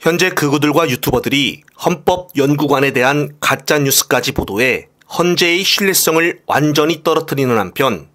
현재 극우들과 유튜버들이 헌법연구관에 대한 가짜뉴스까지 보도해 헌재의 신뢰성을 완전히 떨어뜨리는 한편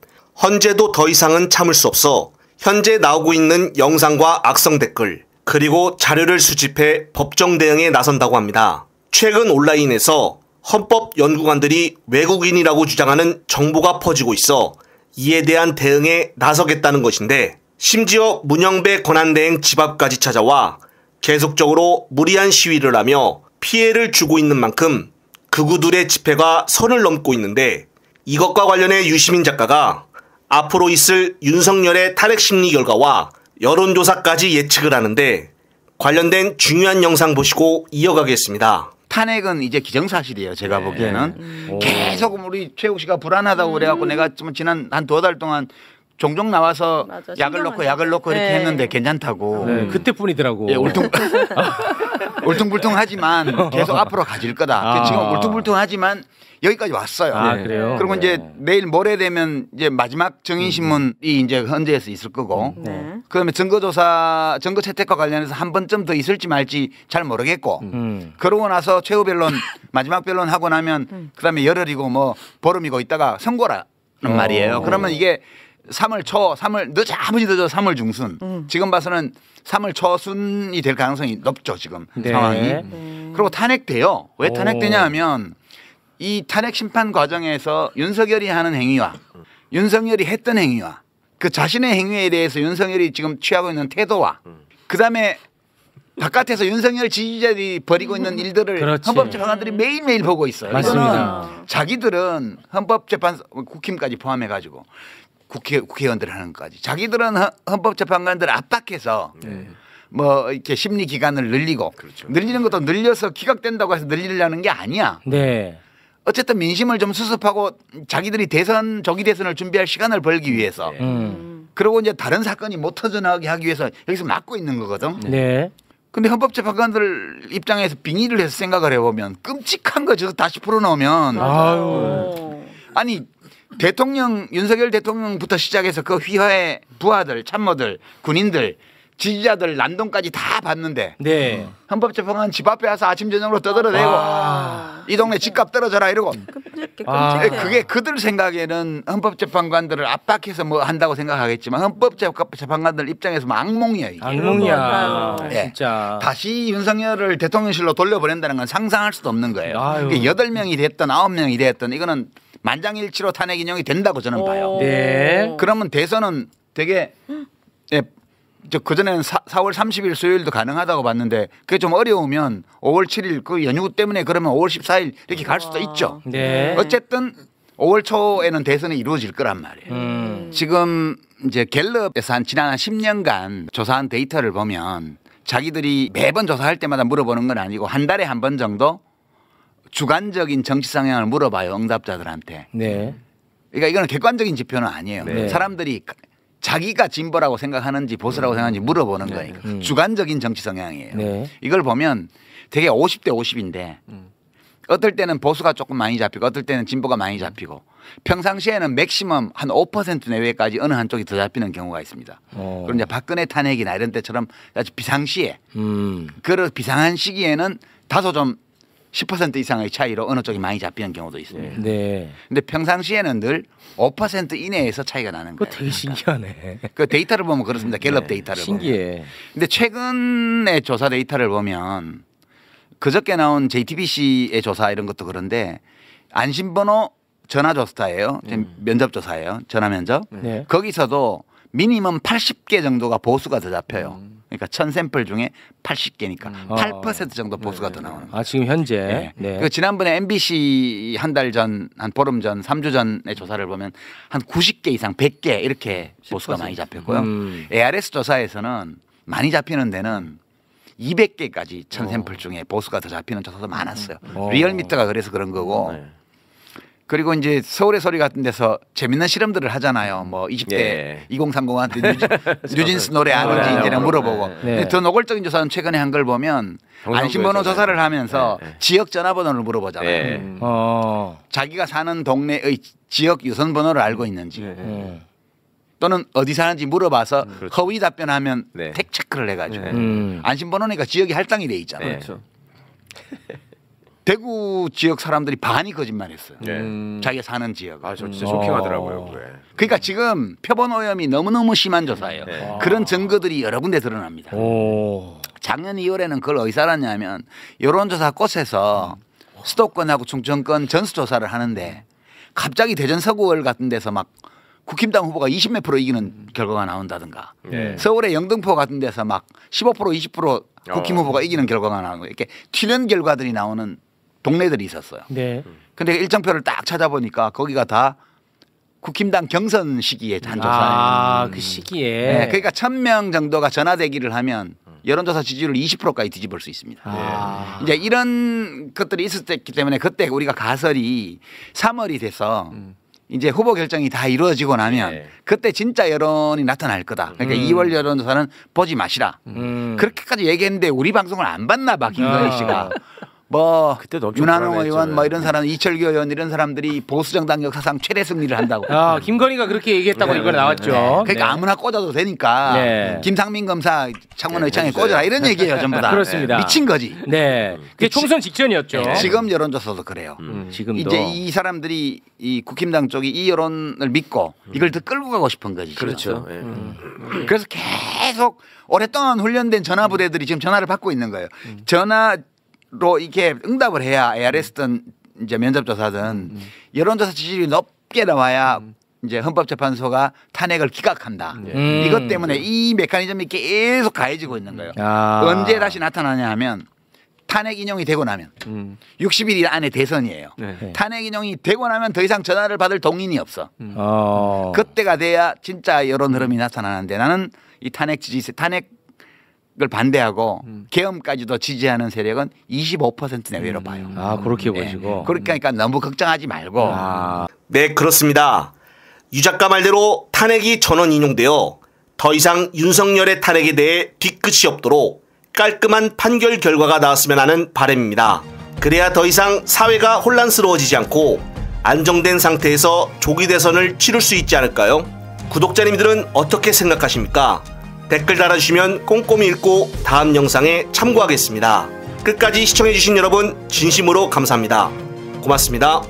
헌재도 더 이상은 참을 수 없어 현재 나오고 있는 영상과 악성 댓글 그리고 자료를 수집해 법정 대응에 나선다고 합니다. 최근 온라인에서 헌법연구관들이 외국인이라고 주장하는 정보가 퍼지고 있어 이에 대한 대응에 나서겠다는 것인데 심지어 문영배 권한대행 집 앞까지 찾아와 계속적으로 무리한 시위를 하며 피해를 주고 있는 만큼 극우들의 집회가 선을 넘고 있는데 이것과 관련해 유시민 작가가 앞으로 있을 윤석열의 탄핵 심리 결과와 여론조사까지 예측을 하는데 관련된 중요한 영상 보시고 이어가겠습니다. 탄핵은 이제 기정사실이에요. 제가 보기에는. 계속 우리 최욱 씨가 불안하다고 그래갖고 내가 좀 지난 한 2달 동안 종종 나와서 맞아, 약을 넣고 이렇게 했는데 괜찮다고. 그때뿐이더라고. 예, 울퉁불퉁하지만 계속 앞으로 가질 거다. 지금 울퉁불퉁하지만 여기까지 왔어요. 그래요? 그리고 이제 내일 모레 되면 이제 마지막 정인신문이 이제 헌재에서 있을 거고. 그다음에 증거조사, 증거 채택과 관련해서 한 번쯤 더 있을지 말지 잘 모르겠고. 그러고 나서 최후 변론, 마지막 변론 하고 나면 그다음에 열흘이고 뭐 보름이고 있다가 선고라는 말이에요. 그러면 이게 3월 초, 아무리 늦어도 3월 중순. 지금 봐서는 3월 초순이 될 가능성이 높죠, 지금 상황이. 그리고 탄핵돼요. 왜 탄핵되냐 하면 이 탄핵 심판 과정에서 윤석열이 하는 행위와 윤석열이 했던 행위와 그 자신의 행위에 대해서 윤석열이 지금 취하고 있는 태도와 그다음에 바깥에서 윤석열 지지자들이 벌이고 있는 일들을 헌법재판관들이 매일매일 보고 있어요. 맞습니다. 이거는 자기들은 헌법재판 국힘까지 포함해가지고 국회의원들 하는 것까지 자기들은 헌법재판관들을 압박해서 뭐 이렇게 심리 기간을 늘리고 늘리는 것도 늘려서 기각된다고 해서 늘리려는 게 아니야. 어쨌든 민심을 좀 수습하고 자기들이 조기 대선을 준비할 시간을 벌기 위해서 그리고 이제 다른 사건이 못 터져나가게 하기 위해서 여기서 막고 있는 거거든. 근데 헌법재판관들 입장에서 빙의를 해서 생각을 해보면 끔찍한 거 저거 다시 풀어놓으면 아니 대통령 윤석열 대통령부터 시작해서 그 휘하의 부하들 참모들 군인들 지지자들 난동까지 다 봤는데 헌법재판관 집 앞에 와서 아침 저녁으로 떠들어대고 이 동네 집값 떨어져라 이러고 그게 그들 생각에는 헌법재판관들을 압박해서 뭐 한다고 생각하겠지만 헌법재판관들 입장에서 악몽이에요. 악몽이야. 진짜. 다시 윤석열을 대통령실로 돌려보낸다는 건 상상할 수도 없는 거예요. 8명이 됐든 9명이 됐든 이거는 만장일치로 탄핵 인용이 된다고 저는 봐요. 그러면 대선은 되게 그전에는 4월 30일 수요일도 가능하다고 봤는데 그게 좀 어려우면 5월 7일 그 연휴 때문에 그러면 5월 14일 이렇게 갈 수도 있죠. 어쨌든 5월 초에는 대선이 이루어질 거란 말이에요. 지금 이제 갤럽에서 지난 10년간 조사한 데이터를 보면 자기들이 매번 조사할 때마다 물어보는 건 아니고 한 달에 한 번 정도 주관적인 정치 성향을 물어봐요. 응답자들한테. 그러니까 이거는 객관적인 지표는 아니에요. 사람들이 자기가 진보라고 생각하는지 보수라고 생각하는지 물어보는 거니까 주관적인 정치 성향이에요. 이걸 보면 되게 50대 50인데 어떨 때는 보수가 조금 많이 잡히고 어떨 때는 진보가 많이 잡히고 평상시에는 맥시멈 한 5% 내외까지 어느 한쪽이 더 잡히는 경우가 있습니다. 그럼 이제 박근혜 탄핵이나 이런 때처럼 아주 비상시에 그런 비상한 시기에는 다소 좀 10% 이상의 차이로 어느 쪽이 많이 잡히는 경우도 있습니다. 근데 평상시에는 늘 5% 이내에서 차이가 나는 거예요. 되게 신기하네. 그 데이터를 보면 그렇습니다. 갤럽 데이터를 신기해. 근데 최근의 조사 데이터를 보면 그저께 나온 JTBC의 조사 이런 것도 그런데 안심번호 전화조사예요. 면접조사예요. 전화면접. 거기서도 미니멈 80개 정도가 보수가 더 잡혀요. 그러니까 1000샘플 중에 80개니까 8% 정도 보수가 더 나오는 거예요. 지금 현재. 그 지난번에 MBC 한 달 전, 한 보름 전, 3주 전의 조사를 보면 한 90개 이상 100개 이렇게 보수가 많이 잡혔고요. ARS 조사에서는 많이 잡히는 데는 200개까지 1000샘플 중에 보수가 더 잡히는 조사도 많았어요. 리얼미터가 그래서 그런 거고. 그리고 이제 서울의 소리 같은 데서 재밌는 실험들을 하잖아요. 뭐 20대 2030한테 뉴진스 노래 아는지 이제는 물어보고. 더 노골적인 조사는 최근에 한 걸 보면 안심번호 조사를 하면서 지역 전화번호를 물어보잖아요. 자기가 사는 동네의 지역 유선 번호를 알고 있는지. 또는 어디 사는지 물어봐서 그렇죠. 허위 답변하면 네. 택 체크를 해가지고 네. 안심번호니까 지역이 할당이 돼 있잖아요. 그렇죠. 대구 지역 사람들이 반이 거짓말했어요. 네. 자기가 사는 지역. 아, 저 진짜 쇼킹하더라고요. 그게. 그러니까 지금 표본 오염이 너무너무 심한 조사예요. 네. 그런 증거들이 여러 군데 드러납니다. 오. 작년 2월에는 그걸 어디서 알았냐면 여론조사 꽃에서 수도권하고 충청권 전수조사를 하는데 갑자기 대전 서구월 같은 데서 막 국힘당 후보가 20몇 프로 이기는 결과가 나온다든가 네. 서울의 영등포 같은 데서 막 15% 20% 국힘 후보가 이기는 결과가 나오는 거예요. 이렇게 튀는 결과들이 나오는 동네들이 있었어요. 네. 근데 일정표를 딱 찾아보니까 거기가 다 국힘당 경선 시기에 한 조사예요. 아, 그 시기에. 네, 그러니까 1,000명 정도가 전화대기를 하면 여론조사 지지율 20%까지 뒤집을 수 있습니다. 아. 이제 이런 것들이 있었기 때문에 그때 우리가 가설이 3월이 돼서 이제 후보 결정이 다 이루어지고 나면 네. 그때 진짜 여론이 나타날 거다. 그러니까 2월 여론조사는 보지 마시라. 그렇게까지 얘기했는데 우리 방송을 안 봤나 봐 김건희 씨가. 뭐 그때도 엄청 윤한홍 불안했죠. 의원 뭐 이런 사람 이철규 의원 이런 사람들이 보수 정당 역사상 최대 승리를 한다고. 아, 김건희가 그렇게 얘기했다고 이거 나왔죠. 그러니까 네. 아무나 꽂아도 되니까 네. 김상민 검사 창원 의창에 꽂아라 이런 얘기예요 전부 다. 그렇습니다. 미친 거지. 네. 그게 총선 직전이었죠. 지금 여론조사도 그래요. 지금도. 이제 이 사람들이 이 국힘당 쪽이 이 여론을 믿고 이걸 더 끌고 가고 싶은 거지. 지금. 그렇죠. 그래서 계속 오랫동안 훈련된 전화부대들이 지금 전화를 받고 있는 거예요. 전화로 이렇게 응답을 해야 ARS든 이제 면접조사든 여론조사 지지율이 높게 나와야 이제 헌법재판소가 탄핵을 기각한다. 이것 때문에 이 메커니즘이 계속 가해지고 있는 거예요. 아. 언제 다시 나타나냐 하면 탄핵 인용이 되고 나면 60일 안에 대선이에요. 네. 탄핵 인용이 되고 나면 더 이상 전화를 받을 동인이 없어. 어. 그때가 돼야 진짜 여론 흐름이 나타나는데 나는 이 탄핵 지지 탄핵을 반대하고 계엄까지도 지지하는 세력은 25% 내외로 봐요. 아, 그렇게 보시고. 그러니까 너무 걱정하지 말고 아. 네, 그렇습니다. 유 작가 말대로 탄핵이 전원 인용되어 더 이상 윤석열의 탄핵에 대해 뒤끝이 없도록 깔끔한 판결 결과가 나왔으면 하는 바람입니다. 그래야 더 이상 사회가 혼란스러워지지 않고 안정된 상태에서 조기 대선을 치를 수 있지 않을까요? 구독자님들은 어떻게 생각하십니까? 댓글 달아주시면 꼼꼼히 읽고 다음 영상에 참고하겠습니다. 끝까지 시청해주신 여러분 진심으로 감사합니다. 고맙습니다.